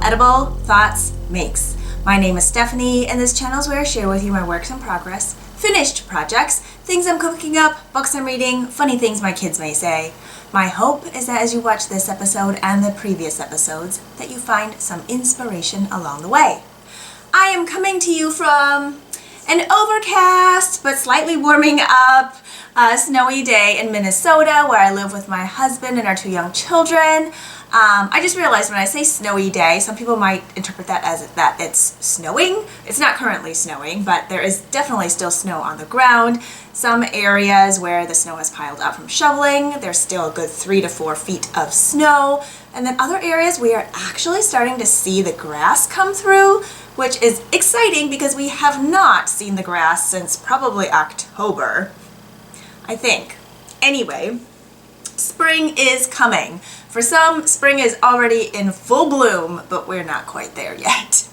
Edible Thoughts Makes. My name is Stephanie, and this channel is where I share with you my works in progress, finished projects, things I'm cooking up, books I'm reading, funny things my kids may say. My hope is that as you watch this episode and the previous episodes, that you find some inspiration along the way. I am coming to you from an overcast but slightly warming up snowy day in Minnesota, where I live with my husband and our 2 young children. I just realized when I say snowy day, some people might interpret that as that it's snowing. It's not currently snowing, but there is definitely still snow on the ground. Some areas where the snow has piled up from shoveling, there's still a good 3 to 4 feet of snow. And then other areas we are actually starting to see the grass come through, which is exciting because we have not seen the grass since probably October, I think. Anyway, spring is coming. For some, spring is already in full bloom, but we're not quite there yet.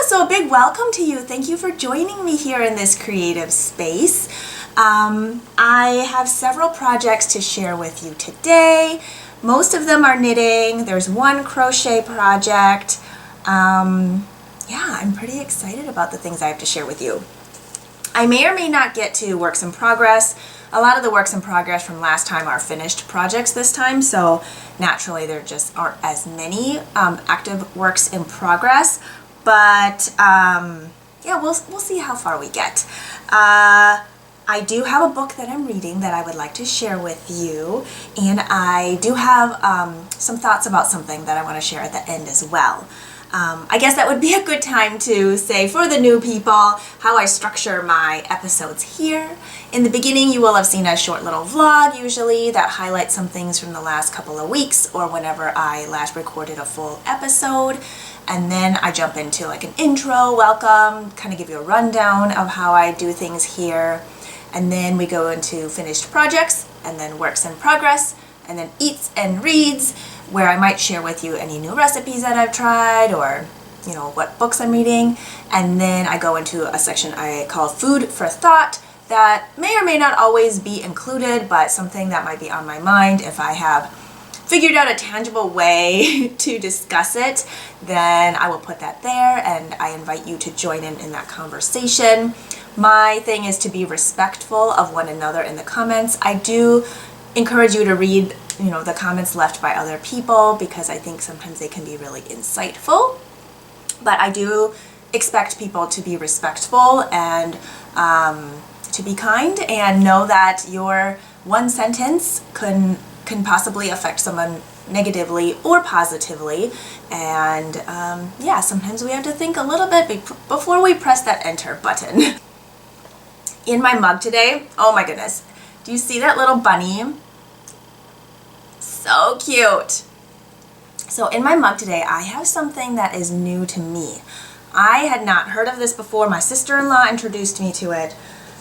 So a big welcome to you. Thank you for joining me here in this creative space. I have several projects to share with you today. Most of them are knitting. There's one crochet project. I'm pretty excited about the things I have to share with you. I may or may not get to works in progress. A lot of the works in progress from last time are finished projects this time, so naturally there just aren't as many active works in progress, but we'll see how far we get. I do have a book that I'm reading that I would like to share with you, and I do have some thoughts about something that I want to share at the end as well. I guess that would be a good time to say for the new people how I structure my episodes here. In the beginning, you will have seen a short little vlog usually that highlights some things from the last couple of weeks or whenever I last recorded a full episode. And then I jump into like an intro, welcome, kind of give you a rundown of how I do things here. And then we go into finished projects, and then works in progress, and then eats and reads, where I might share with you any new recipes that I've tried, or you know, what books I'm reading. And then I go into a section I call food for thought that may or may not always be included, but something that might be on my mind. If I have figured out a tangible way to discuss it, then I will put that there, and I invite you to join in that conversation. My thing is to be respectful of one another in the comments. I do encourage you to read, you know, the comments left by other people, because I think sometimes they can be really insightful. But I do expect people to be respectful and to be kind, and know that your one sentence can possibly affect someone negatively or positively. And yeah, sometimes we have to think a little bit before we press that enter button. In my mug today, oh my goodness, do you see that little bunny? So cute. So in my mug today, I have something that is new to me. I had not heard of this before. My sister-in-law introduced me to it,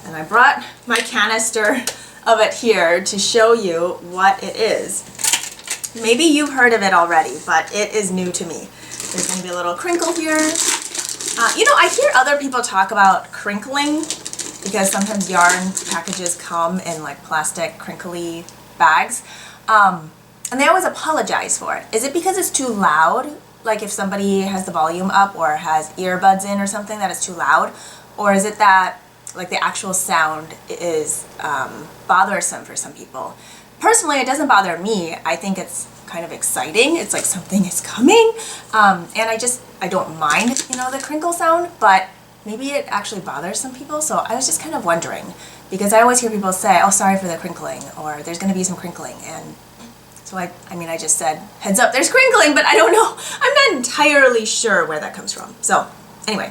and I brought my canister of it here to show you what it is. Maybe you've heard of it already, but it is new to me. There's going to be a little crinkle here. You know, I hear other people talk about crinkling, because sometimes yarn packages come in like plastic crinkly bags. And they always apologize for it. Is it because it's too loud? Like if somebody has the volume up or has earbuds in or something, that it's too loud? Or is it that like the actual sound is bothersome for some people? Personally, it doesn't bother me. I think it's kind of exciting. It's like something is coming. And I don't mind, you know, the crinkle sound, but maybe it actually bothers some people. So I was just kind of wondering, because I always hear people say, oh, sorry for the crinkling, or there's going to be some crinkling. And so I mean, I just said, heads up, there's crinkling, but I don't know. I'm not entirely sure where that comes from. So anyway,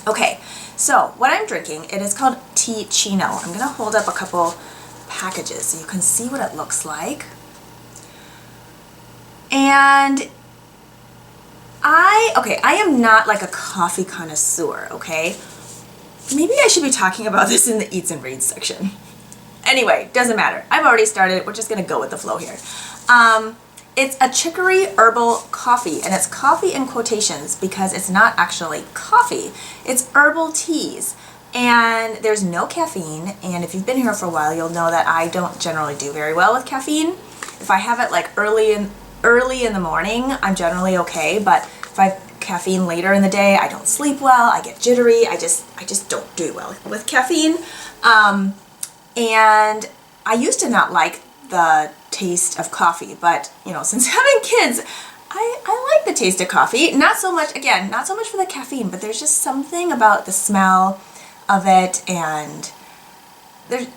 okay. So what I'm drinking, it is called Teeccino. I'm going to hold up a couple packages so you can see what it looks like. And I am not like a coffee connoisseur, okay? Maybe I should be talking about this in the Eats and Reads section. Anyway, doesn't matter. I've already started. We're just going to go with the flow here. It's a chicory herbal coffee, and it's coffee in quotations because it's not actually coffee. It's herbal teas, and there's no caffeine. And if you've been here for a while, you'll know that I don't generally do very well with caffeine. If I have it like early in the morning, I'm generally okay, but if I have caffeine later in the day, I don't sleep well, I get jittery, I just don't do well with caffeine. And I used to not like the taste of coffee, but you know, since having kids, I like the taste of coffee. Not so much, again, not so much for the caffeine, but there's just something about the smell of it, and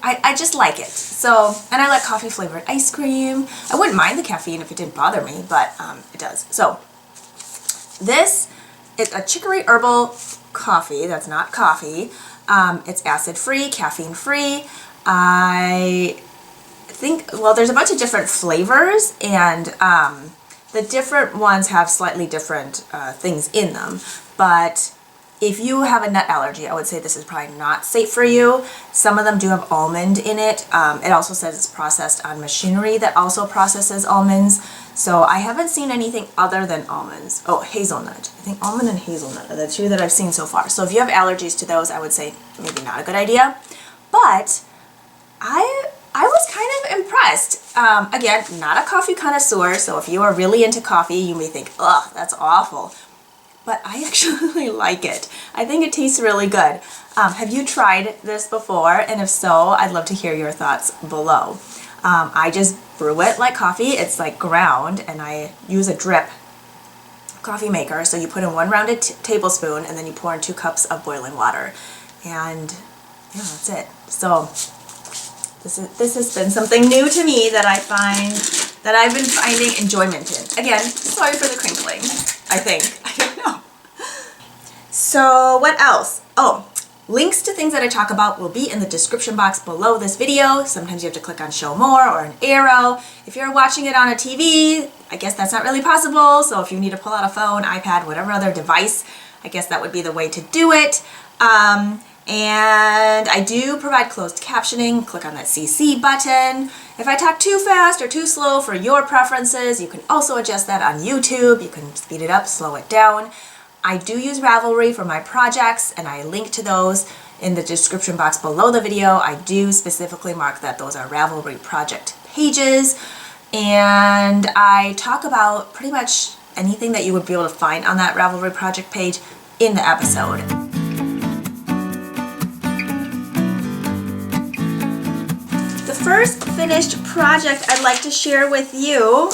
I just like it. So, and I like coffee flavored ice cream. I wouldn't mind the caffeine if it didn't bother me, but it does. So this is a chicory herbal coffee that's not coffee. It's acid free, caffeine free. I think, well, there's a bunch of different flavors, and the different ones have slightly different things in them. But if you have a nut allergy, I would say this is probably not safe for you. Some of them do have almond in it. It also says it's processed on machinery that also processes almonds. So I haven't seen anything other than almonds. Oh, hazelnut. I think almond and hazelnut are the two that I've seen so far. So if you have allergies to those, I would say maybe not a good idea. But I was kind of impressed. Again, not a coffee connoisseur, so if you are really into coffee, you may think, ugh, that's awful. But I actually like it. I think it tastes really good. Have you tried this before? And if so, I'd love to hear your thoughts below. I just brew it like coffee. It's like ground, and I use a drip coffee maker. So you put in 1 rounded tablespoon, and then you pour in 2 cups of boiling water. And yeah, that's it. So this has been something new to me that I've been finding enjoyment in. Again, sorry for the crinkling, I think. I don't know. So what else? Oh, links to things that I talk about will be in the description box below this video. Sometimes you have to click on show more or an arrow. If you're watching it on a TV, I guess that's not really possible. So if you need to pull out a phone, iPad, whatever other device, I guess that would be the way to do it. And I do provide closed captioning. Click on that CC button. If I talk too fast or too slow for your preferences, you can also adjust that on YouTube. You can speed it up, slow it down. I do use Ravelry for my projects, and I link to those in the description box below the video. I do specifically mark that those are Ravelry project pages, and I talk about pretty much anything that you would be able to find on that Ravelry project page in the episode. The first finished project I'd like to share with you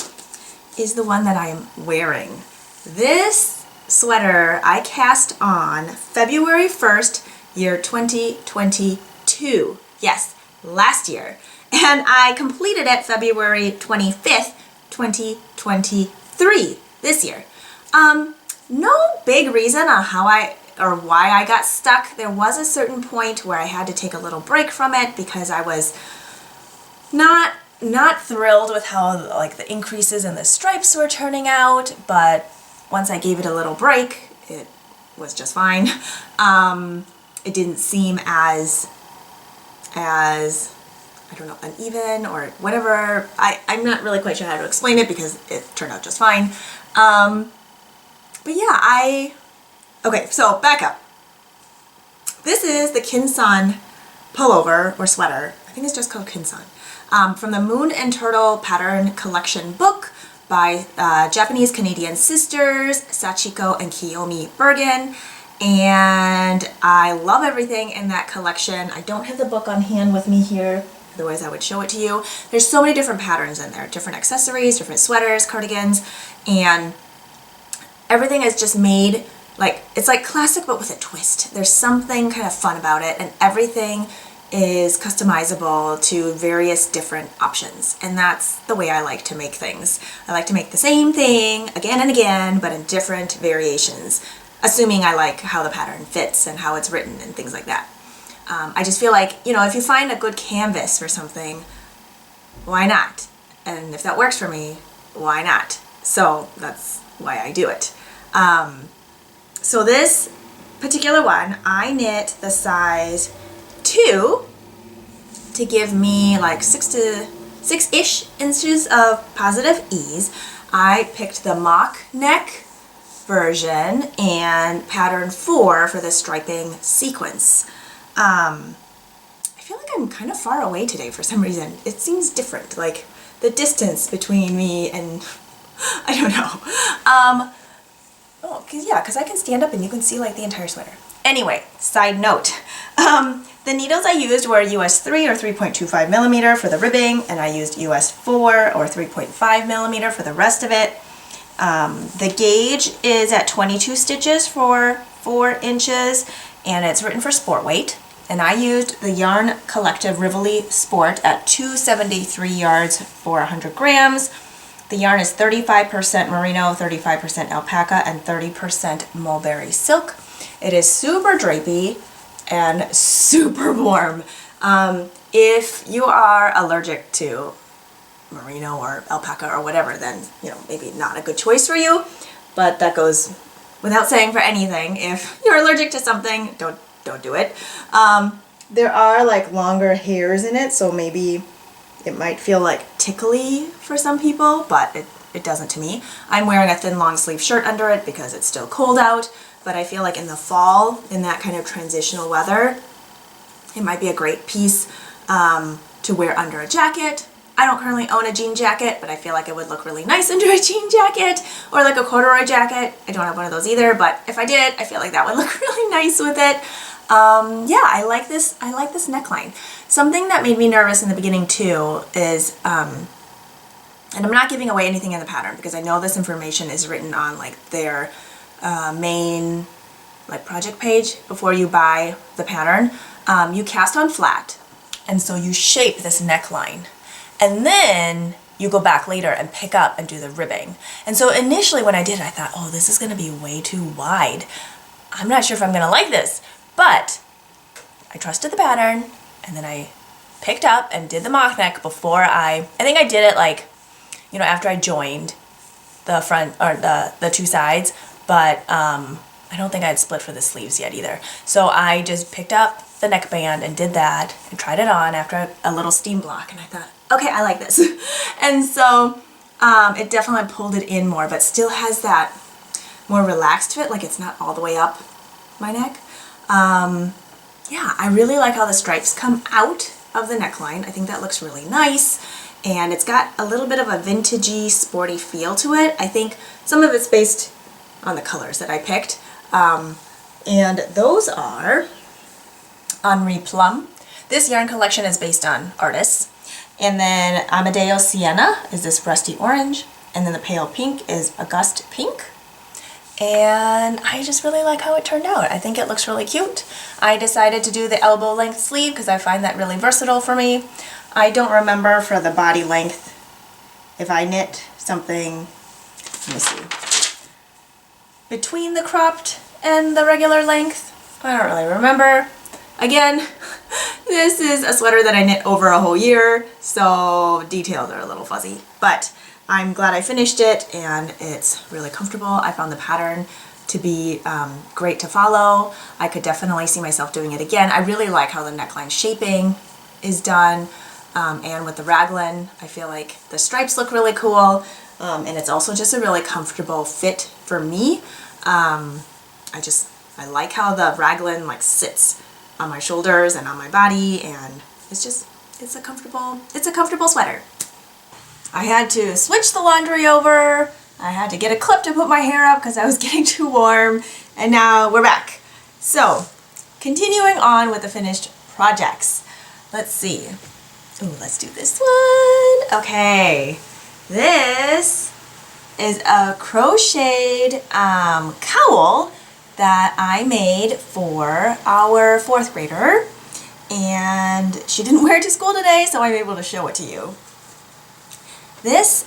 is the one that I am wearing. This sweater I cast on February 1st, year 2022. Yes, last year. And I completed it February 25th, 2023, this year. No big reason on why I got stuck. There was a certain point where I had to take a little break from it because I was not thrilled with how like the increases in the stripes were turning out, but once I gave it a little break, it was just fine. It didn't seem as I don't know, uneven or whatever. I'm not really quite sure how to explain it because it turned out just fine. But yeah, okay, so back up. This is the Kinsan pullover or sweater. I think it's just called Kinsan. From the Moon and Turtle Pattern Collection book by Japanese-Canadian sisters Sachiko and Kiyomi Bergen. And I love everything in that collection. I don't have the book on hand with me here, otherwise I would show it to you. There's so many different patterns in there, different accessories, different sweaters, cardigans, and everything is just made like, it's like classic but with a twist. There's something kind of fun about it, and everything is customizable to various different options, and that's the way I like to make things. I like to make the same thing again and again, but in different variations, assuming I like how the pattern fits and how it's written and things like that. I just feel like, you know, if you find a good canvas for something, why not? And if that works for me, why not? So that's why I do it. So this particular one, I knit the size 2 to give me like 6-ish inches of positive ease. I picked the mock neck version and pattern 4 for the striping sequence. I feel like I'm kind of far away today for some reason. It seems different, like the distance between me and I don't know. Because I can stand up and you can see like the entire sweater. Anyway, side note. The needles I used were US 3 or 3.25 millimeter for the ribbing, and I used US 4 or 3.5 millimeter for the rest of it. The gauge is at 22 stitches for 4 inches, and it's written for sport weight. And I used the Yarn Collective Rivoli Sport at 273 yards for 100 grams. The yarn is 35% merino, 35% alpaca, and 30% mulberry silk. It is super drapey and super warm. If you are allergic to merino or alpaca or whatever, then, you know, maybe not a good choice for you, but that goes without saying for anything. If you're allergic to something, don't do it. There are like longer hairs in it, so maybe it might feel like tickly for some people, but it doesn't to me. I'm wearing a thin long sleeve shirt under it because it's still cold out, but I feel like in the fall, in that kind of transitional weather, it might be a great piece to wear under a jacket. I don't currently own a jean jacket, but I feel like it would look really nice under a jean jacket or like a corduroy jacket. I don't have one of those either, but if I did, I feel like that would look really nice with it. Yeah, I like this neckline. Something that made me nervous in the beginning too is, and I'm not giving away anything in the pattern because I know this information is written on like their main like project page before you buy the pattern. you cast on flat, and so you shape this neckline, and then you go back later and pick up and do the ribbing. And so initially when I did it, I thought, oh, this is gonna be way too wide. I'm not sure if I'm gonna like this, but I trusted the pattern, and then I picked up and did the mock neck before I think I did it like, you know, after I joined the front, or the two sides, but I don't think I had split for the sleeves yet either. So I just picked up the neckband and did that and tried it on after a little steam block, and I thought, okay, I like this. And so it definitely pulled it in more, but still has that more relaxed fit, like it's not all the way up my neck. Yeah, I really like how the stripes come out of the neckline. I think that looks really nice, and it's got a little bit of a vintagey, sporty feel to it. I think some of it's based on the colors that I picked, and those are Henri Plum. This yarn collection is based on artists. And then Amadeo Sienna is this rusty orange, and then the pale pink is Auguste Pink. And I just really like how it turned out. I think it looks really cute. I decided to do the elbow length sleeve because I find that really versatile for me. I don't remember for the body length if I knit something, let me see, between the cropped and the regular length. I don't really remember. Again, this is a sweater that I knit over a whole year, so details are a little fuzzy, but I'm glad I finished it, and it's really comfortable. I found the pattern to be great to follow. I could definitely see myself doing it again. I really like how the neckline shaping is done, and with the raglan, I feel like the stripes look really cool, and it's also just a really comfortable fit for me. I like how the raglan like sits on my shoulders and on my body, and it's a comfortable sweater. I had to switch the laundry over. I had to get a clip to put my hair up because I was getting too warm, and now we're back. So, continuing on with the finished projects. Let's see. Ooh, let's do this one. Okay, this is a crocheted cowl that I made for our 4th grader, and she didn't wear it to school today, so I'm able to show it to you. This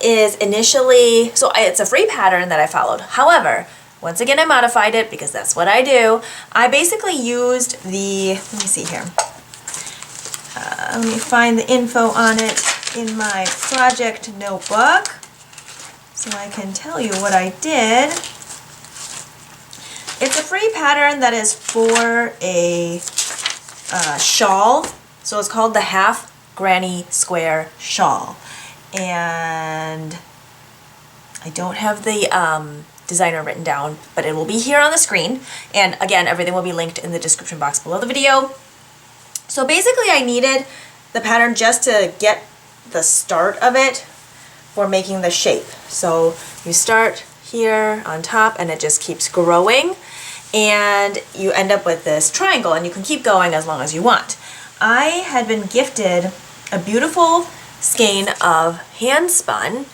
is initially, so it's a free pattern that I followed. However, once again I modified it because that's what I do. I basically used the, let me see here. Let me find the info on it in my project notebook so I can tell you what I did. It's a free pattern that is for a shawl, so it's called the Half Granny Square Shawl. And I don't have the designer written down, but it will be here on the screen. And again, everything will be linked in the description box below the video. So basically I needed the pattern just to get the start of it for making the shape. So you start here on top and it just keeps growing, and you end up with this triangle, and you can keep going as long as you want. I had been gifted a beautiful skein of hand spun,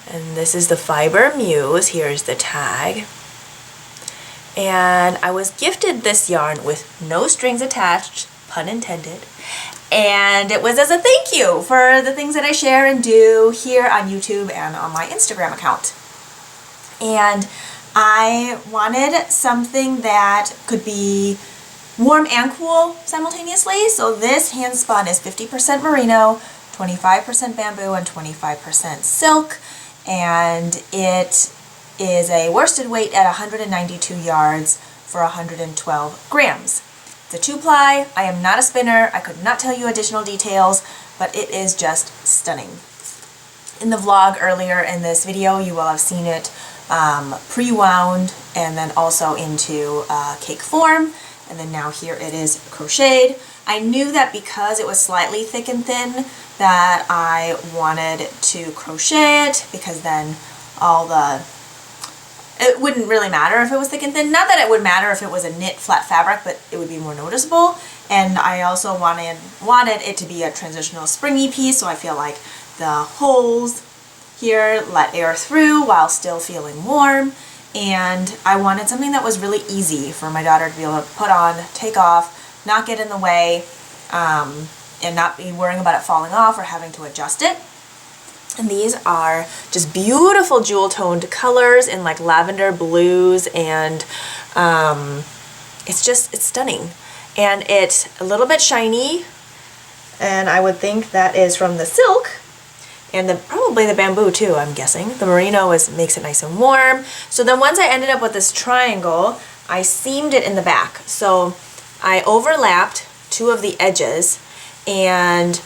and this is the Fiber Muse. Here's the tag. And I was gifted this yarn with no strings attached, pun intended, and it was as a thank you for the things that I share and do here on YouTube and on my Instagram account. And I wanted something that could be warm and cool simultaneously. So this hand spun is 50% merino, 25% bamboo, and 25% silk. And it is a worsted weight at 192 yards for 112 grams. It's a 2-ply. I am not a spinner. I could not tell you additional details, but it is just stunning. In the vlog earlier in this video, you will have seen it pre-wound and then also into cake form, and then now here it is crocheted. I knew that because it was slightly thick and thin that I wanted to crochet it, because then it wouldn't really matter if it was thick and thin. Not that it would matter if it was a knit flat fabric, but it would be more noticeable. And I also wanted it to be a transitional springy piece, so I feel like the holes here let air through while still feeling warm. And I wanted something that was really easy for my daughter to be able to put on, take off, not get in the way, and not be worrying about it falling off or having to adjust it. And these are just beautiful jewel toned colors in like lavender blues, and it's stunning. And it's a little bit shiny, and I would think that is from the silk and probably the bamboo too, I'm guessing. The merino makes it nice and warm. So then once I ended up with this triangle, I seamed it in the back. So I overlapped two of the edges, and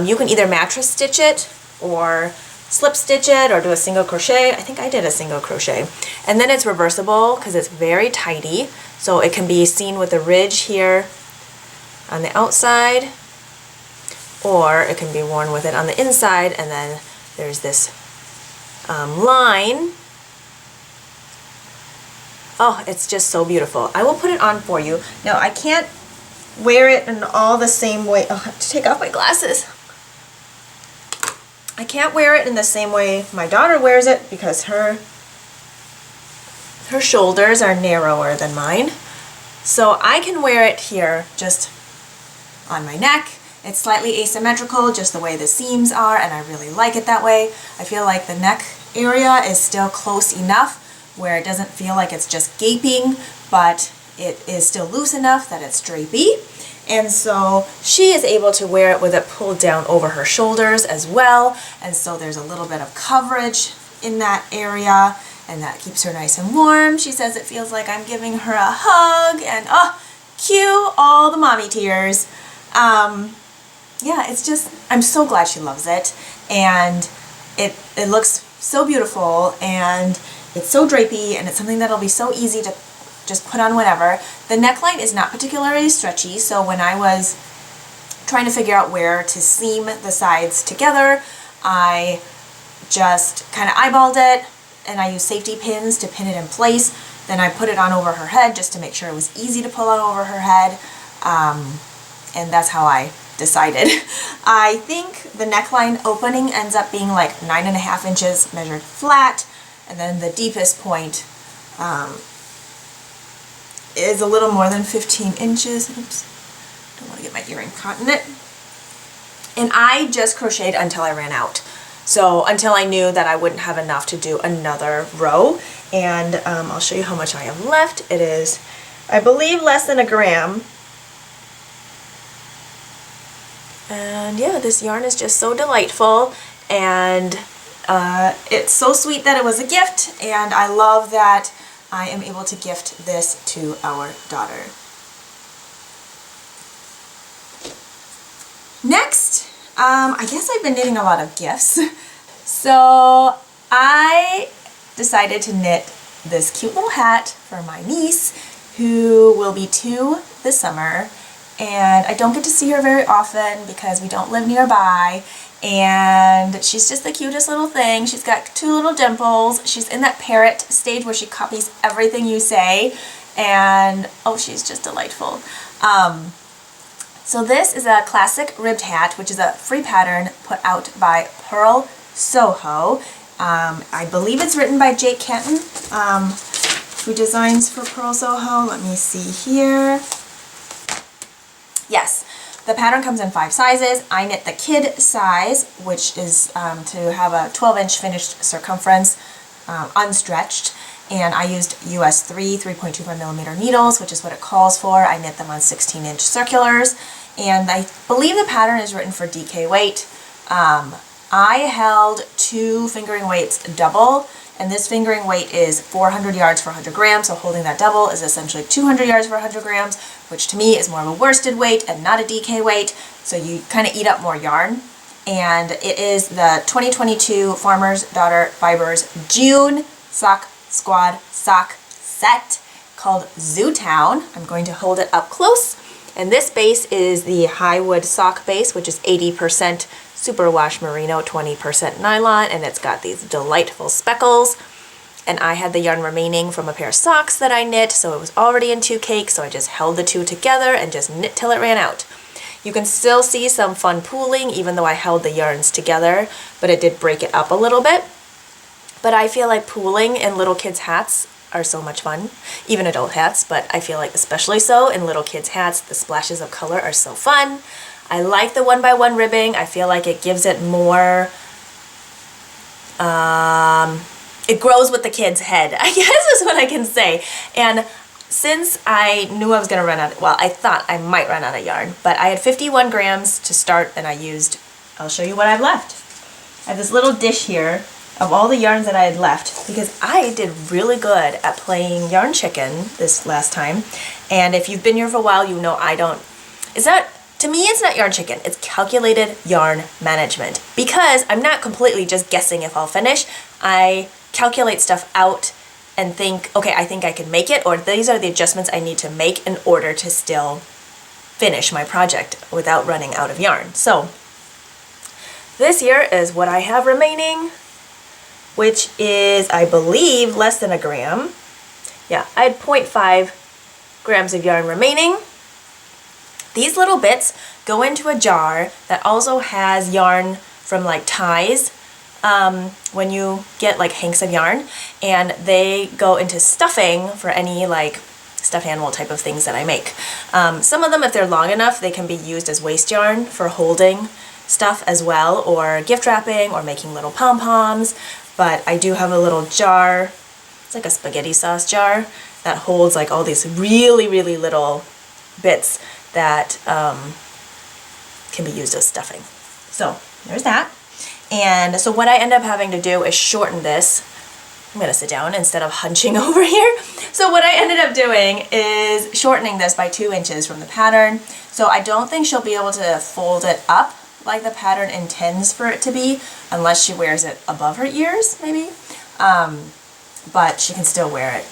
you can either mattress stitch it or slip stitch it or do a single crochet. I think I did a single crochet. And then it's reversible because it's very tidy. So it can be seen with a ridge here on the outside, or it can be worn with it on the inside, and then there's this line. Oh, it's just so beautiful. I will put it on for you. Now, I can't wear it in all the same way. Oh, I have to take off my glasses. I can't wear it in the same way my daughter wears it because her shoulders are narrower than mine. So I can wear it here just on my neck. It's slightly asymmetrical, just the way the seams are, and I really like it that way. I feel like the neck area is still close enough where it doesn't feel like it's just gaping, but it is still loose enough that it's drapey. And so she is able to wear it with it pulled down over her shoulders as well. And so there's a little bit of coverage in that area, and that keeps her nice and warm. She says it feels like I'm giving her a hug, and oh, cue all the mommy tears. Yeah, it's just, I'm so glad she loves it, and it looks so beautiful, and it's so drapey, and it's something that'll be so easy to just put on whenever. The neckline is not particularly stretchy, so when I was trying to figure out where to seam the sides together, I just kind of eyeballed it, and I used safety pins to pin it in place. Then I put it on over her head just to make sure it was easy to pull on over her head, and that's how I decided. I think the neckline opening ends up being like 9.5 inches measured flat, and then the deepest point is a little more than 15 inches. Oops, don't want to get my earring caught in it. And I just crocheted until I ran out. So until I knew that I wouldn't have enough to do another row. And I'll show you how much I have left. It is, I believe, less than a gram. And yeah, this yarn is just so delightful, and it's so sweet that it was a gift, and I love that I am able to gift this to our daughter. Next, I guess I've been knitting a lot of gifts. So I decided to knit this cute little hat for my niece, who will be 2 this summer. And I don't get to see her very often because we don't live nearby, and she's just the cutest little thing. She's got 2 little dimples. She's in that parrot stage where she copies everything you say, and oh, she's just delightful. So this is a classic ribbed hat, which is a free pattern put out by Purl Soho. I believe it's written by Jake Canton, who designs for Purl Soho. Let me see here. Yes, the pattern comes in 5 sizes. I knit the kid size, which is to have a 12-inch finished circumference, unstretched, and I used US 3.25 millimeter needles, which is what it calls for. I knit them on 16-inch circulars, and I believe the pattern is written for DK weight. I held 2 fingering weights double, and this fingering weight is 400 yards for 100 grams, so holding that double is essentially 200 yards for 100 grams, which to me is more of a worsted weight and not a DK weight, so you kind of eat up more yarn. And it is the 2022 Farmer's Daughter Fibers June Sock Squad sock set called Zootown. I'm going to hold it up close, and this base is the Highwood sock base, which is 80% superwash merino, 20% nylon, and it's got these delightful speckles. And I had the yarn remaining from a pair of socks that I knit, so it was already in 2 cakes, so I just held the 2 together and just knit till it ran out. You can still see some fun pooling even though I held the yarns together, but it did break it up a little bit. But I feel like pooling in little kids' hats are so much fun, even adult hats, but I feel like especially so in little kids' hats, the splashes of color are so fun. I like the 1x1 ribbing. I feel like it gives it more, it grows with the kid's head, I guess is what I can say. And since I knew I was going to run out, well, I thought I might run out of yarn, but I had 51 grams to start and I used, I'll show you what I've left. I have this little dish here of all the yarns that I had left because I did really good at playing yarn chicken this last time. And if you've been here for a while, you know to me, it's not yarn chicken, it's calculated yarn management, because I'm not completely just guessing if I'll finish. I calculate stuff out and think, okay, I think I can make it, or these are the adjustments I need to make in order to still finish my project without running out of yarn. So this here is what I have remaining, which is, I believe, less than a gram. Yeah, I had 0.5 grams of yarn remaining. These little bits go into a jar that also has yarn from like ties, when you get like hanks of yarn, and they go into stuffing for any like stuffed animal type of things that I make. Some of them, if they're long enough, they can be used as waste yarn for holding stuff as well, or gift wrapping, or making little pom-poms. But I do have a little jar, it's like a spaghetti sauce jar, that holds like all these really, really little bits that can be used as stuffing. So there's that. And so what I end up having to do is shorten this. I'm gonna sit down instead of hunching over here. So what I ended up doing is shortening this by 2 inches from the pattern. So I don't think she'll be able to fold it up like the pattern intends for it to be, unless she wears it above her ears, maybe. But she can still wear it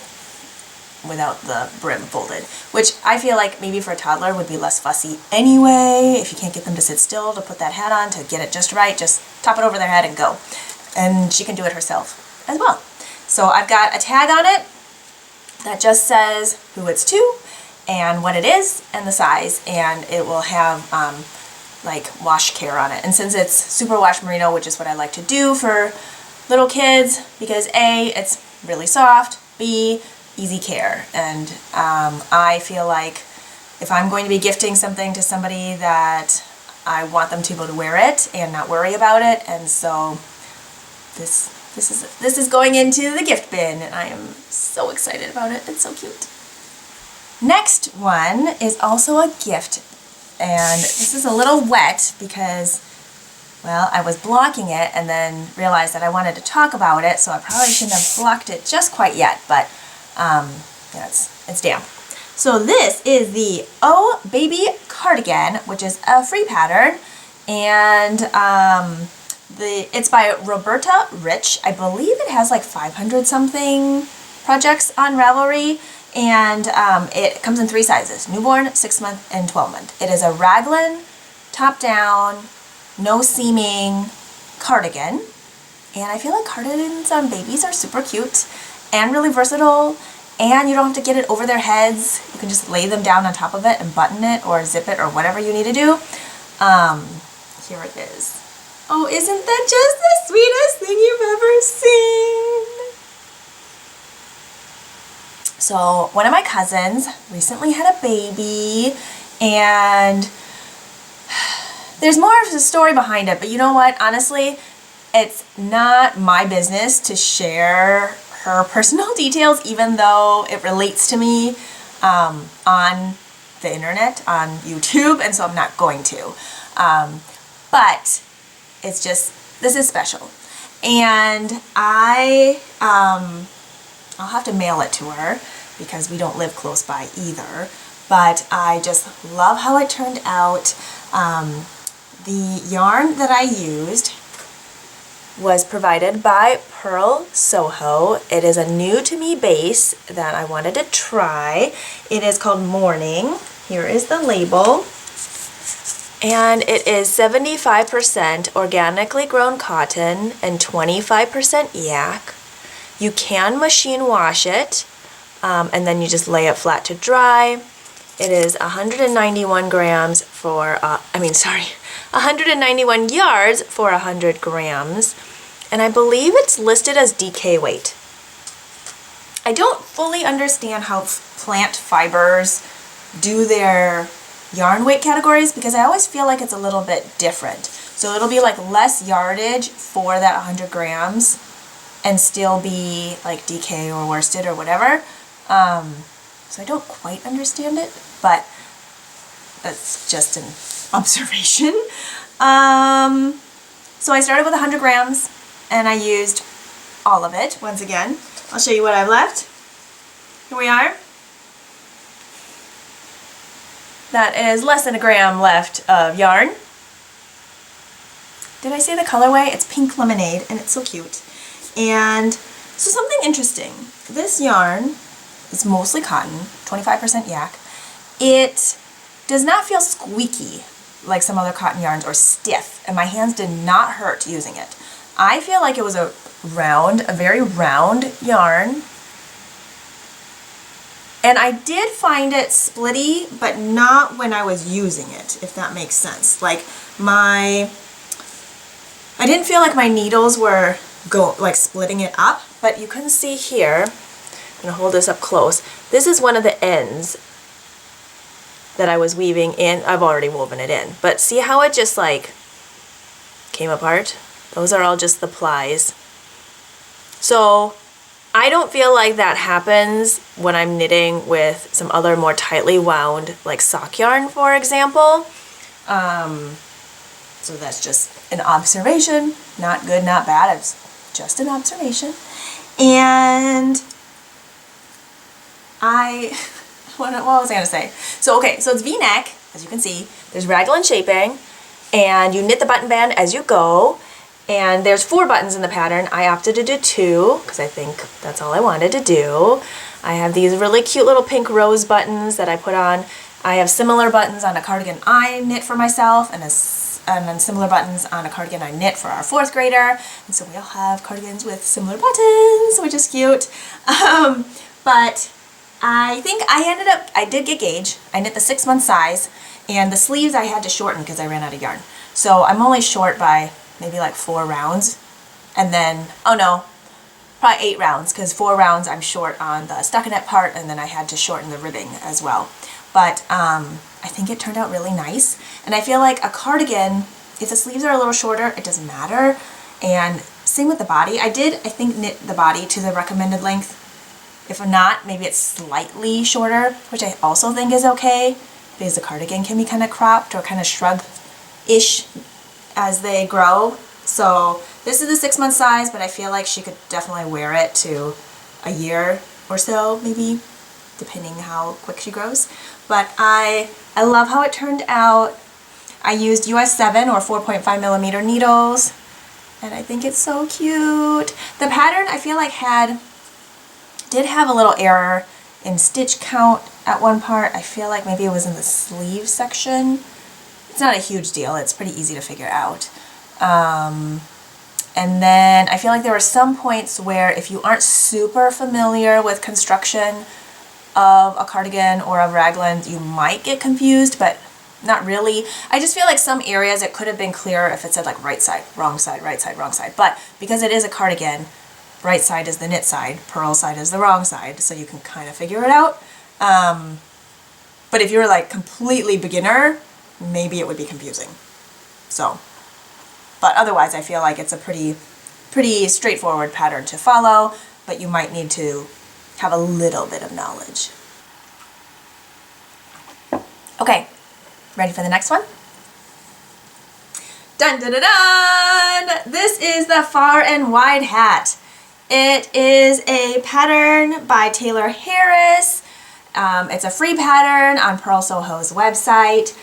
without the brim folded, which I feel like maybe for a toddler would be less fussy anyway. If you can't get them to sit still to put that hat on to get it just right, just top it over their head and go. And she can do it herself as well. So I've got a tag on it that just says who it's to and what it is and the size, and it will have like wash care on it. And since it's superwash merino, which is what I like to do for little kids, because A, it's really soft, B, easy care. And I feel like if I'm going to be gifting something to somebody, that I want them to be able to wear it and not worry about it. And so this is going into the gift bin, and I am so excited about it. It's so cute. Next one is also a gift, and this is a little wet because, well, I was blocking it and then realized that I wanted to talk about it, so I probably shouldn't have blocked it just quite yet, but yeah, it's damp. So this is the Oh Baby cardigan, which is a free pattern, and it's by Roberta Rich. I believe it has like 500 something projects on Ravelry, and it comes in 3 sizes: newborn, 6 month, and 12 month. It is a raglan, top down, no seaming cardigan, and I feel like cardigans on babies are super cute and really versatile, and you don't have to get it over their heads. You can just lay them down on top of it and button it or zip it or whatever you need to do. Here it is. Oh, isn't that just the sweetest thing you've ever seen? So one of my cousins recently had a baby, and there's more of a story behind it, but you know what? Honestly, it's not my business to share her personal details, even though it relates to me on the internet, on YouTube, and so I'm not going to. But it's just, this is special. And I'll have to mail it to her because we don't live close by either. But I just love how it turned out. The yarn that I used was provided by Pearl Soho. It is a new to me base that I wanted to try. It is called Morning. Here is the label. And it is 75% organically grown cotton and 25% yak. You can machine wash it, and then you just lay it flat to dry. It is 191 grams for, 191 yards for 100 grams. And I believe it's listed as DK weight. I don't fully understand how plant fibers do their yarn weight categories because I always feel like it's a little bit different. So it'll be like less yardage for that 100 grams and still be like DK or worsted or whatever. So I don't quite understand it, but that's just an observation. So I started with 100 grams and I used all of it once again. I'll show you what I've left. Here we are. That is less than a gram left of yarn. Did I say the colorway? It's Pink Lemonade and it's so cute. And so something interesting. This yarn is mostly cotton, 25% yak. It does not feel squeaky like some other cotton yarns or stiff, and my hands did not hurt using it. I feel like it was a very round yarn. And I did find it splitty, but not when I was using it, if that makes sense. Like I didn't feel like my needles were splitting it up, but you can see here, I'm gonna hold this up close. This is one of the ends that I was weaving in. I've already woven it in, but see how it just like came apart? Those are all just the plies. So I don't feel like that happens when I'm knitting with some other more tightly wound, like sock yarn, for example. So that's just an observation. Not good, not bad. It's just an observation. And what was I going to say? So, okay, so it's V-neck, as you can see. There's raglan shaping, and you knit the button band as you go. And there's 4 buttons in the pattern. I opted to do 2 because I think that's all I wanted to do. I have these really cute little pink rose buttons that I put on. I have similar buttons on a cardigan I knit for myself and then similar buttons on a cardigan I knit for our 4th grader. And so we all have cardigans with similar buttons, which is cute. But I think I did get gauge. I knit the 6-month size, and the sleeves I had to shorten because I ran out of yarn. So I'm only short by maybe like 4 rounds, and then, oh no, probably 8 rounds, because 4 rounds I'm short on the stockinette part, and then I had to shorten the ribbing as well. But I think it turned out really nice, and I feel like a cardigan, if the sleeves are a little shorter, it doesn't matter. And same with the body. I think, knit the body to the recommended length. If not, maybe it's slightly shorter, which I also think is okay, because the cardigan can be kind of cropped or kind of shrug-ish as they grow. So this is the 6-month size, but I feel like she could definitely wear it to a year or so, maybe, depending how quick she grows. But I love how it turned out. I used US 7 or 4.5 millimeter needles, and I think it's so cute. The pattern I feel like did have a little error in stitch count at one part. I feel like maybe it was in the sleeve section. It's not a huge deal, it's pretty easy to figure out. And then I feel like there were some points where if you aren't super familiar with construction of a cardigan or a raglan, you might get confused, but not really. I just feel like some areas it could have been clearer if it said like right side, wrong side, right side, wrong side. But because it is a cardigan, right side is the knit side, purl side is the wrong side, so you can kind of figure it out. But if you're like completely beginner, maybe it would be confusing. So, but otherwise I feel like it's a pretty straightforward pattern to follow, but you might need to have a little bit of knowledge. Okay, ready for the next one? Dun dun dun dun! This is the Far and Wide hat. It is a pattern by Taylor Harris. It's a free pattern on Purl Soho's website.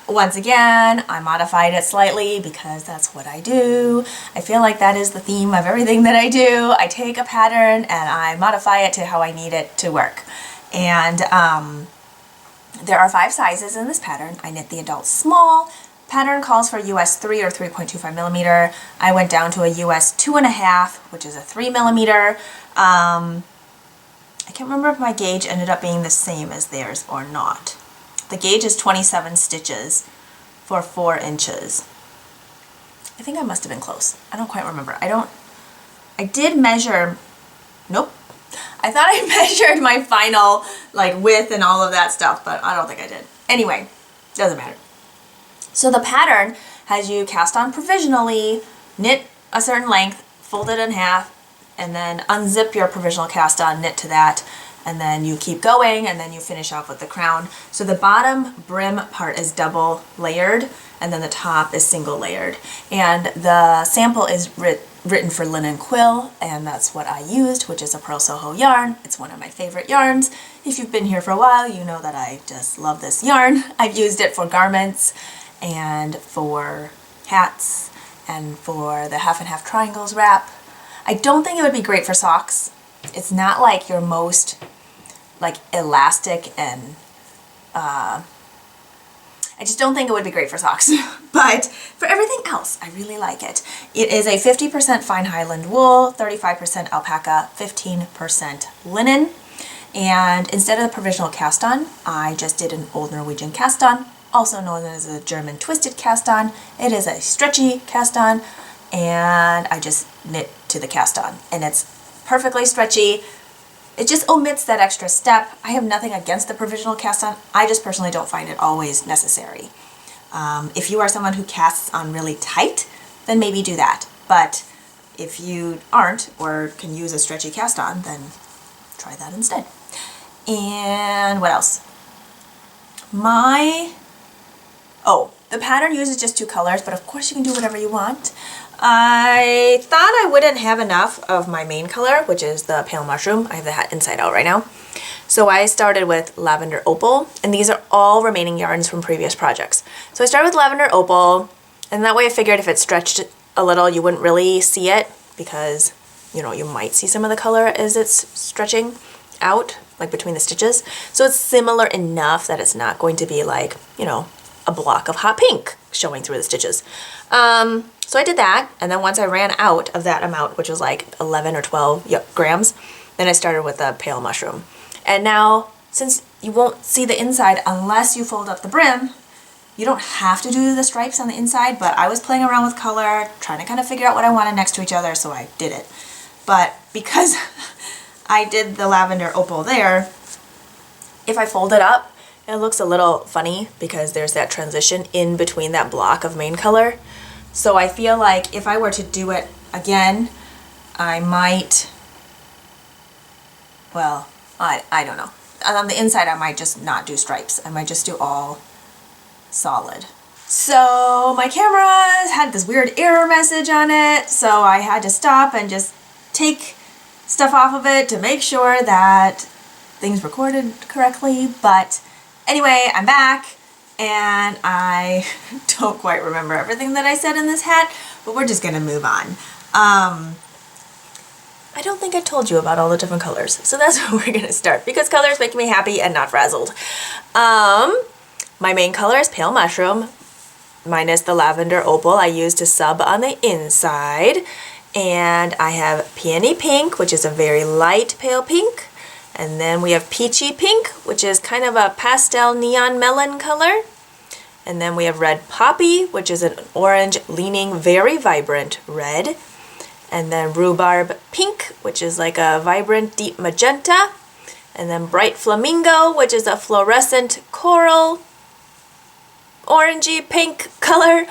Once again, I modified it slightly because that's what I do. I feel like that is the theme of everything that I do. I take a pattern and I modify it to how I need it to work. And there are 5 sizes in this pattern. I knit the adult small. Pattern calls for US 3 or 3.25 millimeter. I went down to a US 2.5, which is a 3 millimeter. I can't remember if my gauge ended up being the same as theirs or not. The gauge is 27 stitches for 4 inches. I think I must have been close. I don't quite remember. I did measure, nope. I thought I measured my final like width and all of that stuff, but I don't think I did. Anyway, doesn't matter. So the pattern has you cast on provisionally, knit a certain length, fold it in half, and then unzip your provisional cast on, knit to that, and then you keep going, and then you finish off with the crown. So the bottom brim part is double layered, and then the top is single layered. And the sample is written for linen quill, and that's what I used, which is a Purl Soho yarn. It's one of my favorite yarns. If you've been here for a while, you know that I just love this yarn. I've used it for garments and for hats and for the half and half triangles wrap. I don't think it would be great for socks. It's not like your most like elastic, and I just don't think it would be great for socks. But for everything else, I really like it. It is a 50% fine Highland wool, 35% alpaca, 15% linen. And instead of the provisional cast on, I just did an old Norwegian cast on, also known as a German twisted cast on. It is a stretchy cast on, and I just knit to the cast on, and it's perfectly stretchy. It just omits that extra step. I have nothing against the provisional cast on. I just personally don't find it always necessary. If you are someone who casts on really tight, then maybe do that. But if you aren't, or can use a stretchy cast on, then try that instead. And what else? The pattern uses just 2 colors, but of course you can do whatever you want. I thought I wouldn't have enough of my main color, which is the pale mushroom. I have the hat inside out right now. So I started with lavender opal, and these are all remaining yarns from previous projects. So I started with lavender opal, and that way I figured if it stretched a little, you wouldn't really see it, because, you know, you might see some of the color as it's stretching out, like between the stitches. So it's similar enough that it's not going to be like, you know, a block of hot pink showing through the stitches. So I did that, and then once I ran out of that amount, which was like 11 or 12 grams, then I started with the pale mushroom. And now, since you won't see the inside unless you fold up the brim, you don't have to do the stripes on the inside, but I was playing around with color, trying to kind of figure out what I wanted next to each other, so I did it. But because I did the lavender opal there, if I fold it up, it looks a little funny because there's that transition in between that block of main color. So I feel like if I were to do it again, I might, well, I don't know. On the inside, I might just not do stripes. I might just do all solid. So my camera had this weird error message on it, so I had to stop and just take stuff off of it to make sure that things recorded correctly. But anyway, I'm back, and I don't quite remember everything that I said in this hat, but we're just gonna move on. I don't think I told you about all the different colors, so that's where we're gonna start, because colors make me happy and not frazzled. My main color is pale mushroom, minus the lavender opal I used to sub on the inside, and I have peony pink, which is a very light pale pink. And then we have peachy pink, which is kind of a pastel neon melon color. And then we have red poppy, which is an orange leaning very vibrant red. And then rhubarb pink, which is like a vibrant deep magenta. And then bright flamingo, which is a fluorescent coral orangey pink color.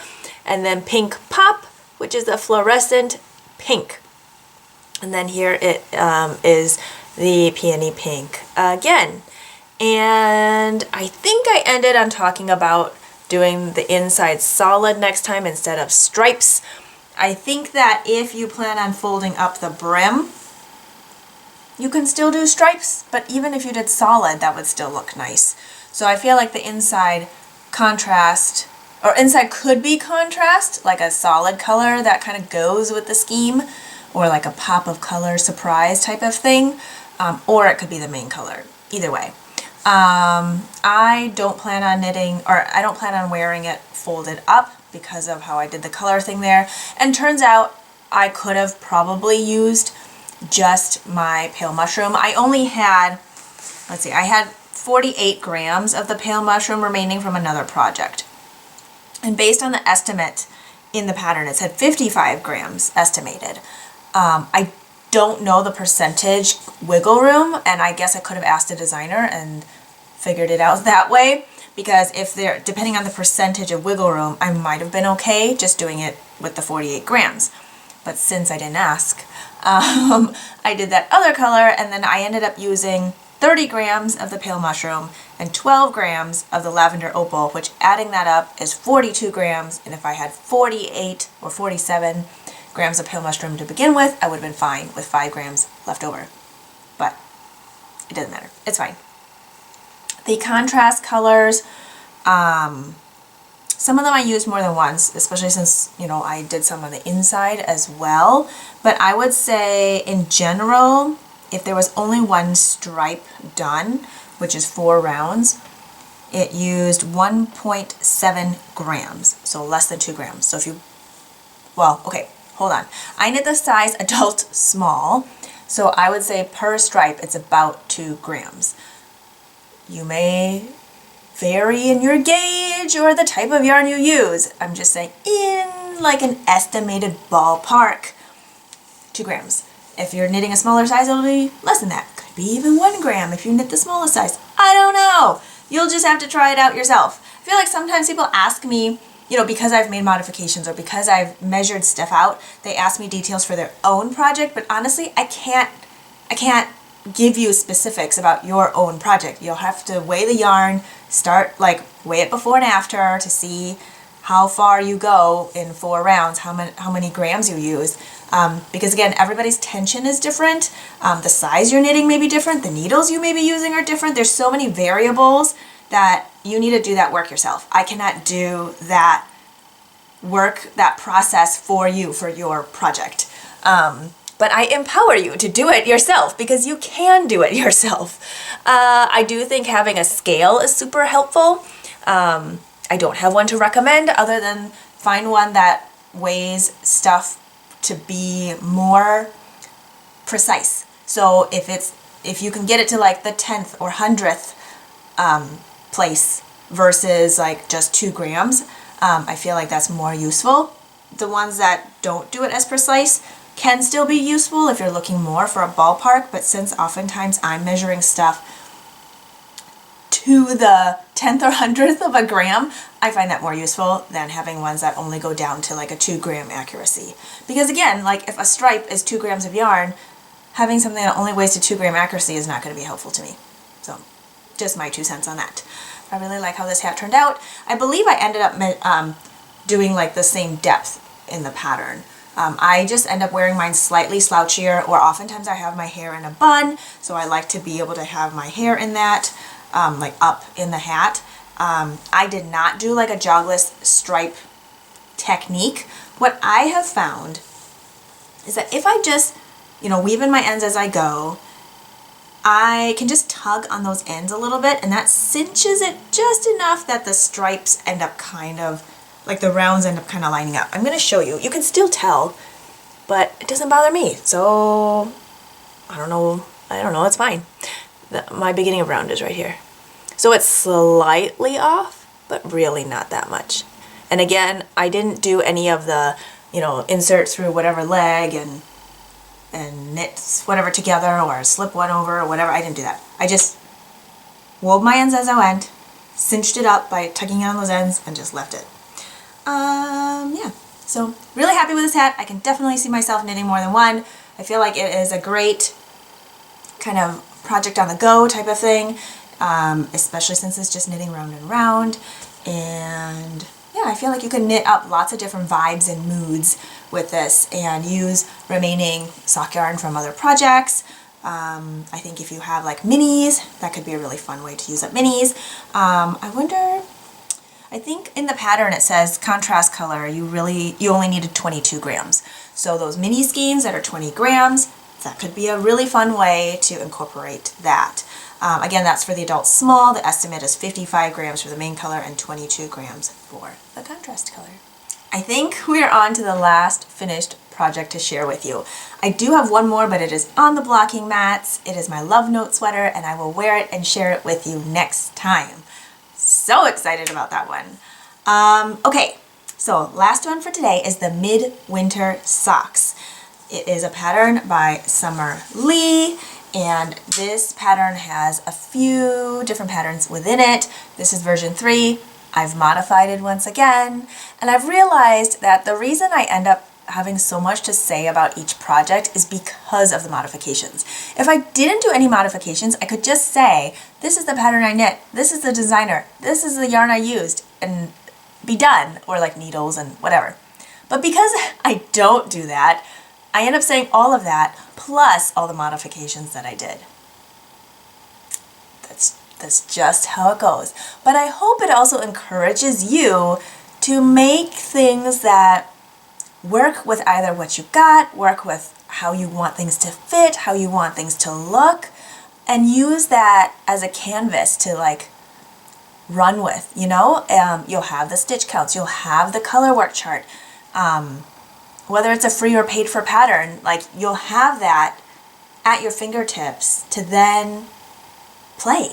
And then pink pop, which is a fluorescent pink. And then here it is the peony pink again. And I think I ended on talking about doing the inside solid next time instead of stripes. I think that if you plan on folding up the brim, you can still do stripes, but even if you did solid, that would still look nice. So I feel like the inside contrast, or inside could be contrast, like a solid color that kind of goes with the scheme, or like a pop of color surprise type of thing, or it could be the main color. Either way. I don't plan on knitting, or I don't plan on wearing it folded up because of how I did the color thing there. And turns out I could have probably used just my pale mushroom. I only had, let's see, I had 48 grams of the pale mushroom remaining from another project. And based on the estimate in the pattern, it said 55 grams estimated. I don't know the percentage wiggle room, and I guess I could have asked a designer and figured it out that way, because if they're, depending on the percentage of wiggle room, I might have been okay just doing it with the 48 grams. But since I didn't ask, I did that other color, and then I ended up using 30 grams of the pale mushroom and 12 grams of the lavender opal, which adding that up is 42 grams, and if I had 48 or 47 grams of pale mushroom to begin with, I would have been fine with 5 grams left over. But it doesn't matter. It's fine. The contrast colors, some of them I used more than once, especially since, you know, I did some on the inside as well. But I would say in general, if there was only one stripe done, which is 4 rounds, it used 1.7 grams, so less than 2 grams. So if you, well, okay, hold on. I knit the size adult small, so I would say per stripe it's about 2 grams. You may vary in your gauge or the type of yarn you use. I'm just saying in like an estimated ballpark, 2 grams. If you're knitting a smaller size, it'll be less than that. Could be even 1 gram if you knit the smallest size. I don't know. You'll just have to try it out yourself. I feel like sometimes people ask me, you know, because I've made modifications or because I've measured stuff out, they ask me details for their own project, but honestly, I can't give you specifics about your own project. You'll have to weigh the yarn, weigh it before and after to see how far you go in 4 rounds, how many grams you use. Because again, everybody's tension is different. The size you're knitting may be different. The needles you may be using are different. There's so many variables that you need to do that work yourself. I cannot do that work, that process for you, for your project. But I empower you to do it yourself because you can do it yourself. I do think having a scale is super helpful. I don't have one to recommend other than find one that weighs stuff to be more precise. So if you can get it to like the 10th or 100th place versus like just 2 grams, I feel like that's more useful. The ones that don't do it as precise can still be useful if you're looking more for a ballpark, but since oftentimes I'm measuring stuff to the 10th or 100th of a gram, I find that more useful than having ones that only go down to like a 2 gram accuracy. Because again, like if a stripe is 2 grams of yarn, having something that only weighs to 2 gram accuracy is not going to be helpful to me. So just my 2 cents on that. I really like how this hat turned out. I believe I ended up doing like the same depth in the pattern. I just end up wearing mine slightly slouchier, or oftentimes I have my hair in a bun, so I like to be able to have my hair in that, like up in the hat. I did not do like a jogless stripe technique. What I have found is that if I just, you know, weave in my ends as I go, I can just tug on those ends a little bit, and that cinches it just enough that the stripes end up kind of, like the rounds end up kind of lining up. I'm going to show you. You can still tell, but it doesn't bother me. So, I don't know, it's fine. My beginning of round is right here. So it's slightly off, but really not that much. And again, I didn't do any of the, you know, insert through whatever leg and knit whatever together or slip one over or whatever. I didn't do that. I just wove my ends as I went, cinched it up by tugging on those ends, and just left it. Yeah, so really happy with this hat. I can definitely see myself knitting more than one. I feel like it is a great kind of project on the go type of thing, especially since it's just knitting round and round. And yeah, I feel like you can knit up lots of different vibes and moods with this and use remaining sock yarn from other projects. I think if you have like minis, that could be a really fun way to use up minis. I think in the pattern it says contrast color, you only needed 22 grams. So those mini skeins that are 20 grams, that could be a really fun way to incorporate that. Again, that's for the adult small. The estimate is 55 grams for the main color and 22 grams for the contrast color. I think we're on to the last finished project to share with you. I do have one more, but it is on the blocking mats. It is my Love Note sweater, and I will wear it and share it with you next time. So excited about that one. Okay, so last one for today is the Midwinter Socks. It is a pattern by Summer Lee, and this pattern has a few different patterns within it. This is version 3. I've modified it once again, and I've realized that the reason I end up having so much to say about each project is because of the modifications. If I didn't do any modifications, I could just say, this is the pattern I knit, this is the designer, this is the yarn I used, and be done, or like needles and whatever. But because I don't do that, I end up saying all of that plus all the modifications that I did. That's just how it goes. But I hope it also encourages you to make things that work with either what you got, work with how you want things to fit, how you want things to look, and use that as a canvas to like run with, you know? You'll have the stitch counts, you'll have the color work chart. Whether it's a free or paid for pattern, like you'll have that at your fingertips to then play.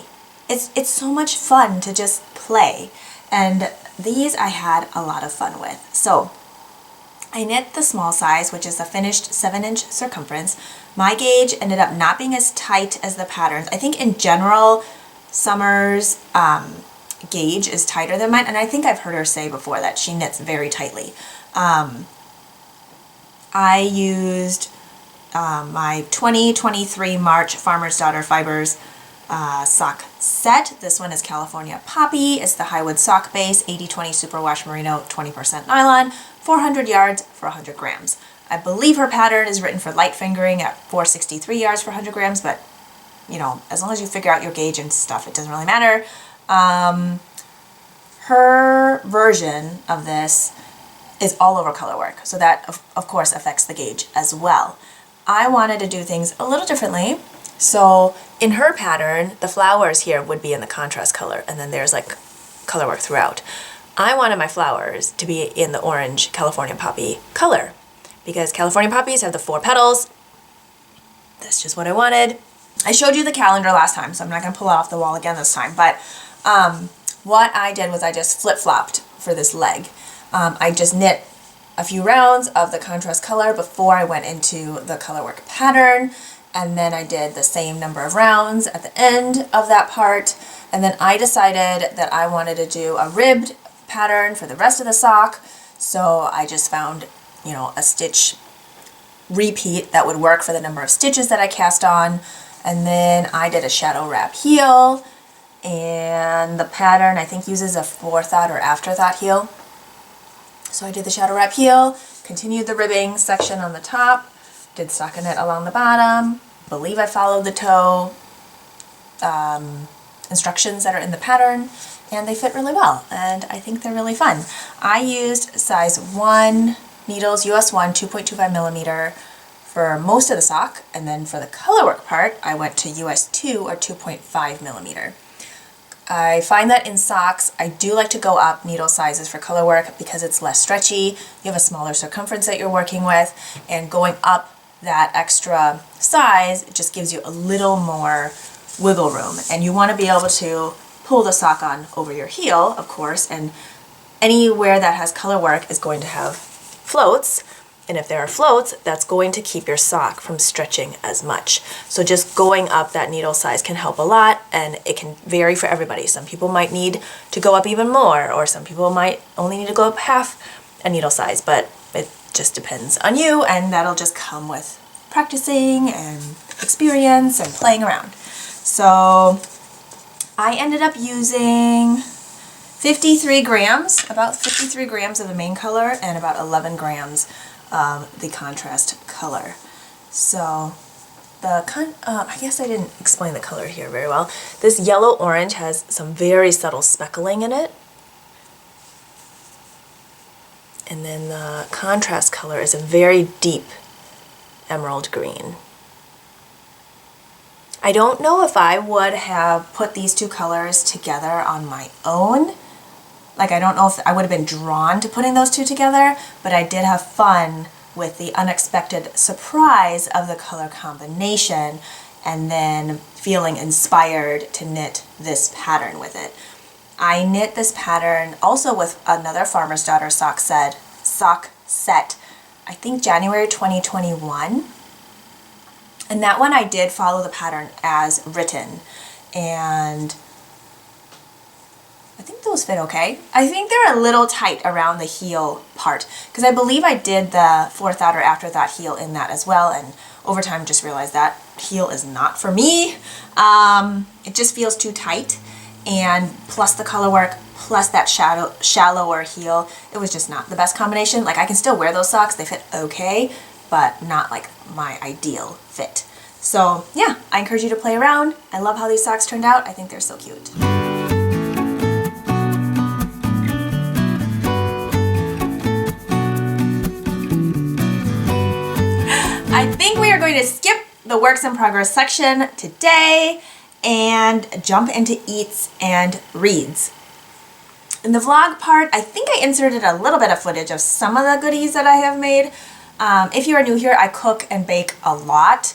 It's so much fun to just play, and these I had a lot of fun with. So I knit the small size, which is a finished 7-inch circumference. My gauge ended up not being as tight as the patterns. I think in general, Summer's gauge is tighter than mine, and I think I've heard her say before that she knits very tightly. I used my 2023 March Farmer's Daughter Fibers sock set. This one is California Poppy. It's the Highwood sock base, 80/20 superwash merino, 20% nylon, 400 yards for 100 grams. I believe her pattern is written for light fingering at 463 yards for 100 grams, but you know, as long as you figure out your gauge and stuff, it doesn't really matter. Her version of this is all over color work, so that of course affects the gauge as well. I wanted to do things a little differently. So in her pattern, the flowers here would be in the contrast color, and then there's like color work throughout. I wanted my flowers to be in the orange California Poppy color, because California Poppies have the 4 petals. That's just what I wanted. I showed you the calendar last time, so I'm not going to pull it off the wall again this time, but what I did was I just flip-flopped for this leg. I just knit a few rounds of the contrast color before I went into the color work pattern, and then I did the same number of rounds at the end of that part, and then I decided that I wanted to do a ribbed pattern for the rest of the sock, so I just found, you know, a stitch repeat that would work for the number of stitches that I cast on, and then I did a shadow wrap heel, and the pattern I think uses a forethought or afterthought heel. So I did the shadow wrap heel, continued the ribbing section on the top, did stockinette along the bottom. Believe I followed the toe instructions that are in the pattern, and they fit really well, and I think they're really fun. I used size 1 needles, US 1, 2.25 millimeter for most of the sock, and then for the color work part, I went to US 2 or 2.5 millimeter. I find that in socks, I do like to go up needle sizes for color work because it's less stretchy, you have a smaller circumference that you're working with, and going up that extra size just gives you a little more wiggle room. And you want to be able to pull the sock on over your heel, of course, and anywhere that has color work is going to have floats. And if there are floats, that's going to keep your sock from stretching as much. So just going up that needle size can help a lot, and it can vary for everybody. Some people might need to go up even more, or some people might only need to go up half a needle size, but it just depends on you, and that'll just come with practicing and experience and playing around. So I ended up using 53 grams, about 53 grams of the main color and about 11 grams of the contrast color. So I guess I didn't explain the color here very well. This yellow-orange has some very subtle speckling in it. And then the contrast color is a very deep emerald green. I don't know if I would have put these two colors together on my own. Like, I don't know if I would have been drawn to putting those two together, but I did have fun with the unexpected surprise of the color combination, and then feeling inspired to knit this pattern with it. I knit this pattern also with another Farmer's Daughter sock set. I think January 2021. And that one I did follow the pattern as written, and I think those fit okay. I think they're a little tight around the heel part, because I believe I did the forethought or after that heel in that as well, and over time just realized that heel is not for me. It just feels too tight, and plus the color work, plus that shallower heel, it was just not the best combination. Like, I can still wear those socks, they fit okay, but not like my ideal fit. So yeah, I encourage you to play around. I love how these socks turned out. I think they're so cute. I think we are going to skip the works in progress section today and jump into eats and reads. In the vlog part, I think I inserted a little bit of footage of some of the goodies that I have made. If you are new here, I cook and bake a lot.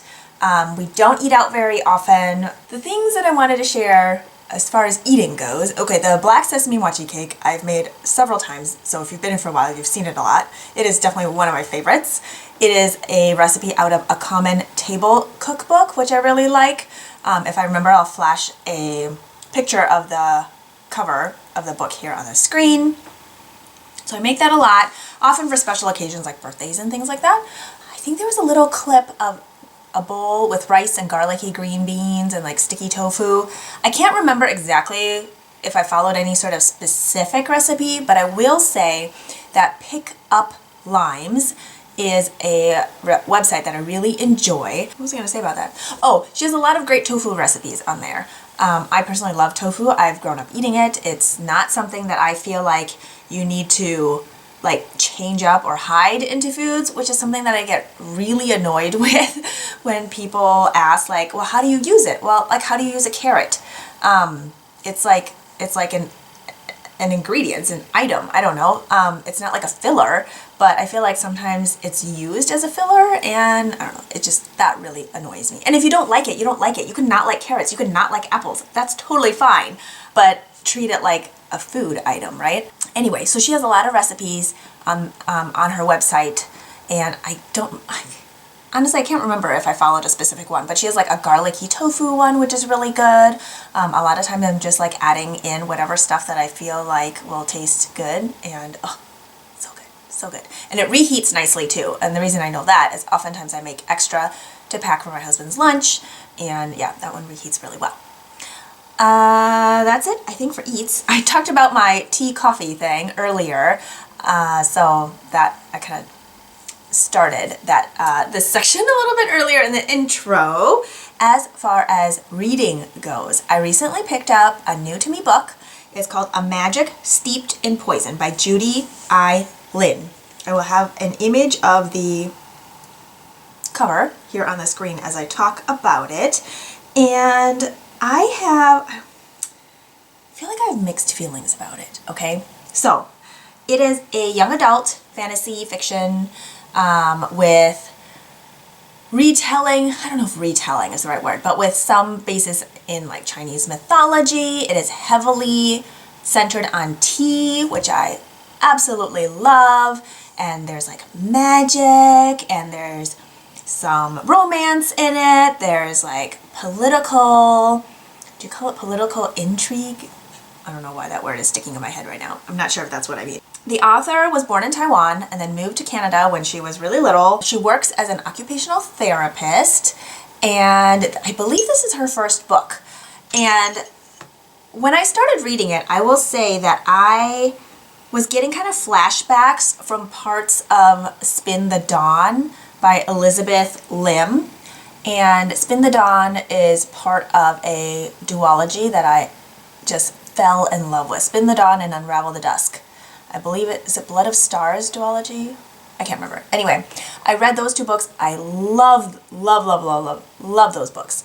We don't eat out very often. The things that I wanted to share as far as eating goes, okay, the black sesame mochi cake I've made several times, so if you've been here for a while, you've seen it a lot. It is definitely one of my favorites. It is a recipe out of A Common Table cookbook, which I really like. If I remember, I'll flash a picture of the cover of the book here on the screen. So I make that a lot, often for special occasions like birthdays and things like that. I think there was a little clip of a bowl with rice and garlicky green beans and like sticky tofu. I can't remember exactly if I followed any sort of specific recipe, but I will say that Pick Up Limes is a website that I really enjoy. What was I going to say about that? Oh, she has a lot of great tofu recipes on there. I personally love tofu. I've grown up eating it. It's not something that I feel like you need to like change up or hide into foods, which is something that I get really annoyed with when people ask like, well, how do you use it? Well, like, how do you use a carrot? It's like an ingredient, it's an item. I don't know. It's not like a filler, but I feel like sometimes it's used as a filler, and I don't know, it just, that really annoys me. And if you don't like it, you don't like it. You could not like carrots, you could not like apples. That's totally fine, but treat it like a food item, right? Anyway, so she has a lot of recipes on her website, and honestly, I can't remember if I followed a specific one, but she has like a garlicky tofu one, which is really good. A lot of times I'm just like adding in whatever stuff that I feel like will taste good, and oh, so good, so good. And it reheats nicely too, and the reason I know that is oftentimes I make extra to pack for my husband's lunch, and yeah, that one reheats really well. That's it, I think, for eats. I talked about my tea coffee thing earlier, so that I kind of started that this section a little bit earlier in the intro. As far as reading goes, I recently picked up a new to me book. It's called A Magic Steeped in Poison by Judy I. Lin. I will have an image of the cover here on the screen as I talk about it, and I feel like I have mixed feelings about it, okay? So, it is a young adult fantasy fiction with retelling, I don't know if retelling is the right word, but with some basis in like Chinese mythology. It is heavily centered on tea, which I absolutely love, and there's like magic, and there's some romance in it, there's like political, do you call it political intrigue? I don't know why that word is sticking in my head right now. I'm not sure if that's what I mean. The author was born in Taiwan and then moved to Canada when she was really little. She works as an occupational therapist, and I believe this is her first book. And when I started reading it, I will say that I was getting kind of flashbacks from parts of Spin the Dawn by Elizabeth Lim. And Spin the Dawn is part of a duology that I just fell in love with. Spin the Dawn and Unravel the Dusk. I believe is it Blood of Stars duology? I can't remember. Anyway, I read those two books. I love those books.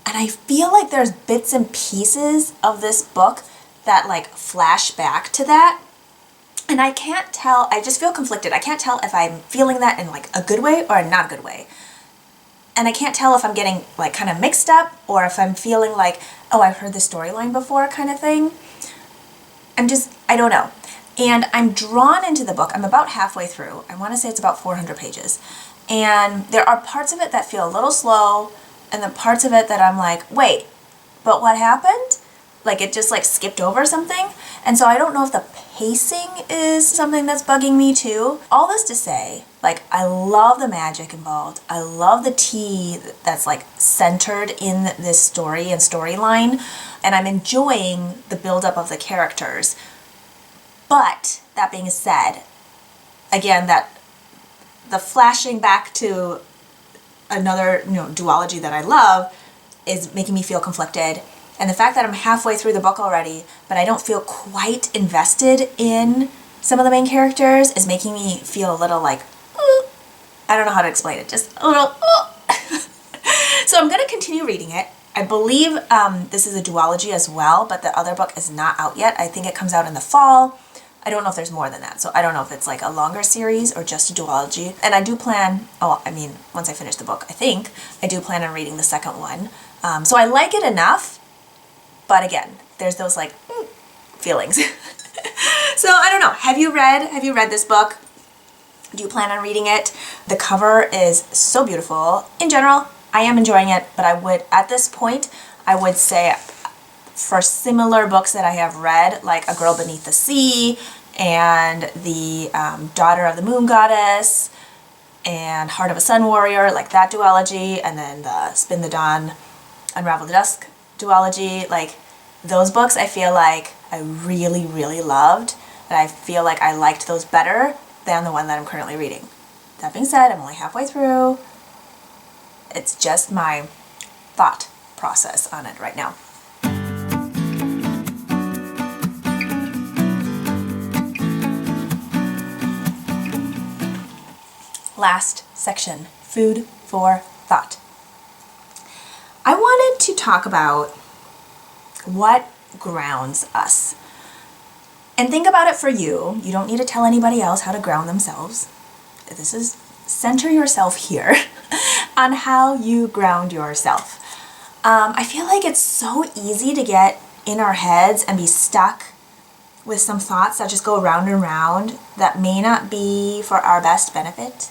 And I feel like there's bits and pieces of this book that like flash back to that. And I can't tell, I just feel conflicted. I can't tell if I'm feeling that in like a good way or a not good way. And I can't tell if I'm getting like kind of mixed up or if I'm feeling like, oh, I've heard this storyline before kind of thing. I don't know. And I'm drawn into the book. I'm about halfway through. I want to say it's about 400 pages. And there are parts of it that feel a little slow, and the parts of it that I'm like, wait, but what happened? Like it just like skipped over something. And so I don't know if the pacing is something that's bugging me too. All this to say, like I love the magic involved. I love the tea that's like centered in this story and storyline. And I'm enjoying the buildup of the characters. But that being said, again, that the flashing back to another duology that I love is making me feel conflicted. And the fact that I'm halfway through the book already, but I don't feel quite invested in some of the main characters is making me feel a little like, I don't know how to explain it, just a little, So I'm going to continue reading it. I believe this is a duology as well, but the other book is not out yet. I think it comes out in the fall. I don't know if there's more than that, so I don't know if it's like a longer series or just a duology. And I do plan, once I finish the book, I do plan on reading the second one. So I like it enough, but again, there's those like feelings. So I don't know. Have you read this book? Do you plan on reading it? The cover is so beautiful. In general, I am enjoying it, but at this point, I would say for similar books that I have read, like A Girl Beneath the Sea and the Daughter of the Moon Goddess and Heart of a Sun Warrior, like that duology, and then the Spin the Dawn, Unravel the Dusk duology, like those books I feel like I really, really loved, and I feel like I liked those better than the one that I'm currently reading. That being said, I'm only halfway through. It's just my thought process on it right now. Last section, food for thought. I wanted to talk about what grounds us. And think about it for you. You don't need to tell anybody else how to ground themselves. This is center yourself here on how you ground yourself. I feel like it's so easy to get in our heads and be stuck with some thoughts that just go round and round that may not be for our best benefit.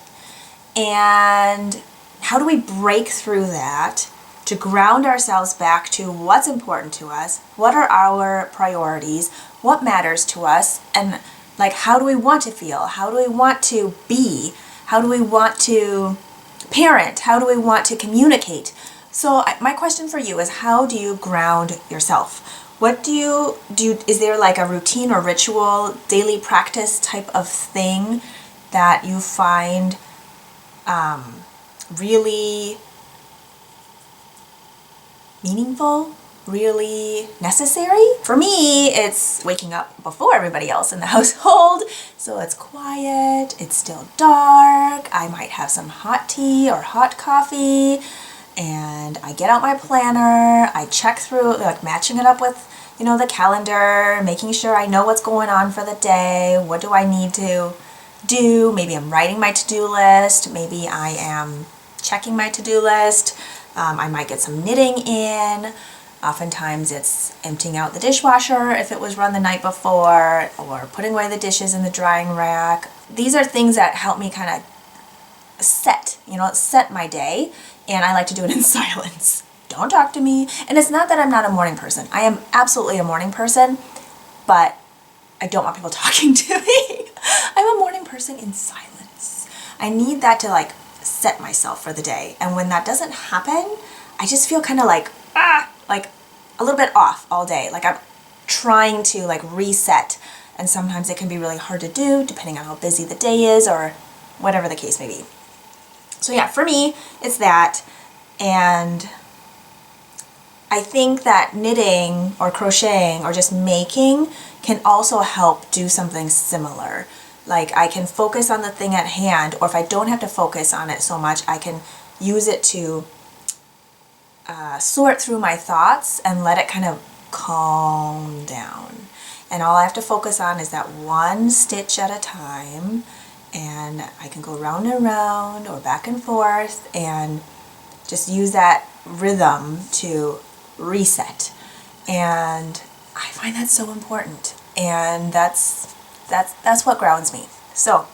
And how do we break through that to ground ourselves back to what's important to us, what are our priorities, what matters to us, and like how do we want to feel, how do we want to be, how do we want to parent, how do we want to communicate. So my question for you is, how do you ground yourself? What do you do? Is there like a routine or ritual, daily practice type of thing that you find really meaningful, really necessary? For me, it's waking up before everybody else in the household, so it's quiet, it's still dark, I might have some hot tea or hot coffee, and I get out my planner, I check through, like matching it up with, the calendar, making sure I know what's going on for the day, what do I need to do, maybe I'm writing my to-do list, maybe I am checking my to-do list, I might get some knitting in. Oftentimes it's emptying out the dishwasher if it was run the night before, or putting away the dishes in the drying rack. These are things that help me kind of set my day, and I like to do it in silence. Don't talk to me. And it's not that I'm not a morning person. I am absolutely a morning person, but I don't want people talking to me. I'm a morning person in silence. I need that to like set myself for the day. And when that doesn't happen, I just feel kind of like a little bit off all day. Like I'm trying to like reset. And sometimes it can be really hard to do depending on how busy the day is or whatever the case may be. So yeah, for me, it's that. And I think that knitting or crocheting or just making can also help do something similar. Like I can focus on the thing at hand, or if I don't have to focus on it so much, I can use it to sort through my thoughts and let it kind of calm down. And all I have to focus on is that one stitch at a time, and I can go round and round or back and forth and just use that rhythm to reset. And I find that so important. And that's That's what grounds me. So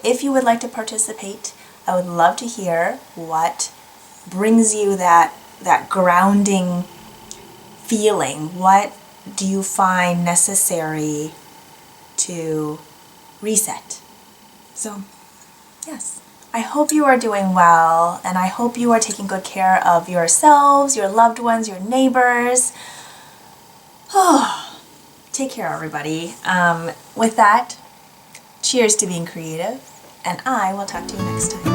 if you would like to participate, I would love to hear what brings you that grounding feeling. What do you find necessary to reset? So, yes. I hope you are doing well, and I hope you are taking good care of yourselves, your loved ones, your neighbors. Oh, take care, everybody. With that, cheers to being creative, and I will talk to you next time.